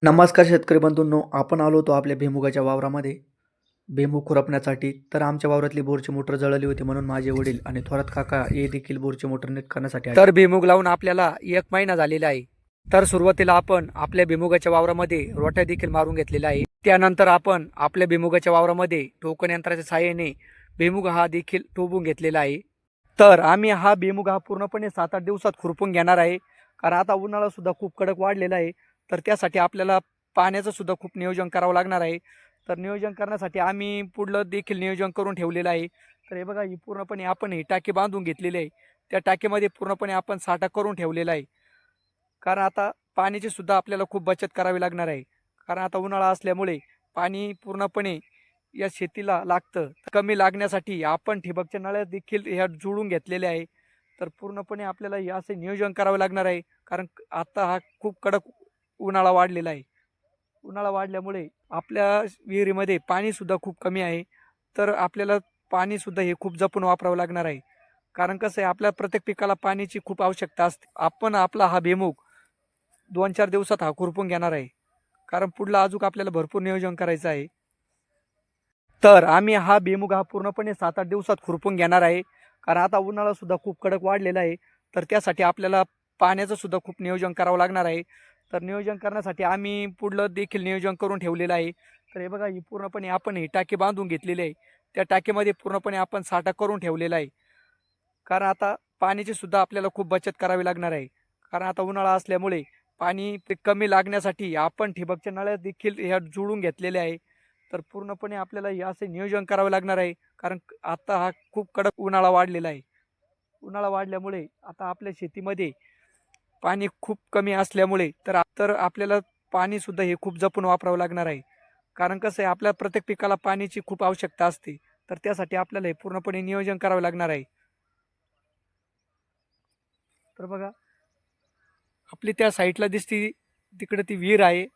नमस्कार शेतकरी बंधूंनो, आपण आलो होतो आपल्या भुईमुगाच्या वावरामध्ये भुईमूग खुरपण्यासाठी. तर आमच्या वावरातली बोरची मोटर जळाली होती, म्हणून माझे वडील आणि थोरात काका हे देखील बोरची मोटर नीट करण्यासाठी आले. तर भुईमूग लावून आपल्याला 1 महिना झालेला आहे. तर सुरुवातीला आपण आपल्या भुईमुगाच्या वावरामध्ये रोट्या देखील मारून घेतलेल्या आहे. त्यानंतर आपण आपल्या भुईमुगाच्या वावरामध्ये टोकन यंत्राच्या सहाय्याने भुईमूग हा देखील टोबून घेतलेला आहे. तर आम्ही हा भुईमूग हा पूर्णपणे 7-8 दिवसात खुरपून घेणार आहे, कारण आता उन्हाळा सुद्धा खूप कडक वाढलेला आहे. तर त्यासाठी आपल्याला पाण्याचं सुद्धा खूप नियोजन करावं लागणार आहे. तर नियोजन करण्यासाठी आम्ही पुढलं देखील नियोजन करून ठेवलेलं आहे. तर हे बघा, ही पूर्णपणे आपण ही टाकी बांधून घेतलेली आहे. त्या टाकीमध्ये पूर्णपणे आपण साठा करून ठेवलेला आहे, कारण आता पाण्याची सुद्धा आपल्याला खूप बचत करावी लागणार आहे. कारण आता उन्हाळा असल्यामुळे पाणी पूर्णपणे या शेतीला लागतं. कमी लागण्यासाठी आपण ठिबकच्या नळ्या देखील ह्या जोडून घेतलेल्या आहे. तर पूर्णपणे आपल्याला हे असे नियोजन करावं लागणार आहे, कारण आता हा खूप कडक उन्हाळा वाढलेला आहे. उन्हाळा वाढल्यामुळे आपल्या विहिरीमध्ये पाणीसुद्धा खूप कमी आहे. तर आपल्याला पाणीसुद्धा हे खूप जपून वापरावं लागणार आहे, कारण कसं आहे, आपल्या प्रत्येक पिकाला पाण्याची खूप आवश्यकता असते. आपण आपला हा भुईमूग 2-4 दिवसात हा खुरपून घेणार आहे, कारण पुढलं अजून आपल्याला भरपूर नियोजन करायचं आहे. तर आम्ही हा भुईमूग हा पूर्णपणे 7-8 दिवसात खुरपून घेणार आहे, कारण आता उन्हाळा सुद्धा खूप कडक वाढलेला आहे. तर त्यासाठी आपल्याला पाण्याचं सुद्धा खूप नियोजन करावं लागणार आहे. तर नियोजन करण्यासाठी आम्ही पुढलं देखील नियोजन करून ठेवलेलं आहे. तर हे बघा, ही पूर्णपणे आपण ही टाकी बांधून घेतलेली आहे. त्या टाकीमध्ये पूर्णपणे आपण साठा करून ठेवलेला आहे, कारण आता पाण्याची सुद्धा आपल्याला खूप बचत करावी लागणार आहे. कारण आता उन्हाळा असल्यामुळे पाणी ते कमी लागण्यासाठी आपण ठिबकच्या नळ्या देखील ह्या जोडून घेतलेल्या आहे. तर पूर्णपणे आपल्याला हे असे नियोजन करावं लागणार आहे, कारण आता हा खूप कडक उन्हाळा वाढलेला आहे. उन्हाळा वाढल्यामुळे आता आपल्या शेतीमध्ये पाणी खूप कमी असल्यामुळे तर आपल्याला पाणीसुद्धा हे खूप जपून वापरावं लागणार आहे, कारण कसं आहे, आपल्या प्रत्येक पिकाला पाण्याची खूप आवश्यकता असते. तर त्यासाठी आपल्याला हे पूर्णपणे नियोजन करावं लागणार आहे. तर बघा, आपली त्या साईडला दिसती तिकडे ती विहीर आहे.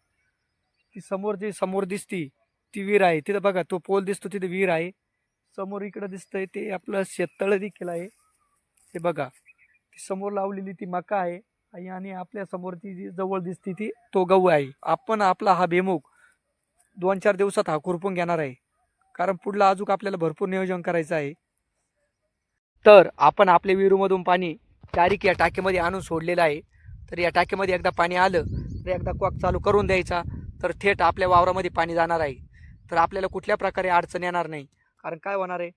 ती समोर दिसती ती विहीर आहे. तिथं बघा, तो पोल दिसतो, तिथे विहीर आहे. समोर इकडं दिसतंय ते आपलं शेततळ देखील आहे. हे बघा, ती समोर लावलेली ती मका आहे, आणि आपल्या समोरची जी जवळ दिसती ती तो गहू आहे. आपण आपला हा भुईमूग 2-4 दिवसात हा खुरपून घेणार आहे, कारण पुढलं अजून आपल्याला भरपूर नियोजन करायचं आहे. तर आपण आपल्या विहिरीमधून पाणी डायरेक्ट या टाकीमध्ये आणून सोडलेलं आहे. तर या टाकीमध्ये एकदा पाणी आलं तर एकदा कॉक चालू करून द्यायचा, तर थेट आपल्या वावरामध्ये पाणी जाणार आहे. तर आपल्याला कुठल्या प्रकारे अडचण येणार नाही. कारण काय होणार आहे,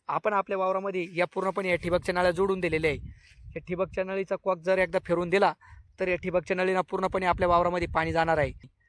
आपण आपल्या वावरामध्ये या पूर्णपणे या ठिबकच्या नळ्या जोडून दिलेल्या आहे. या ठिबकच्या नळीचा कॉक जर एकदा फिरून दिला तर या ठिबकच्या नळीला पूर्णपणे आपल्या वावरामध्ये पाणी जाणार आहे.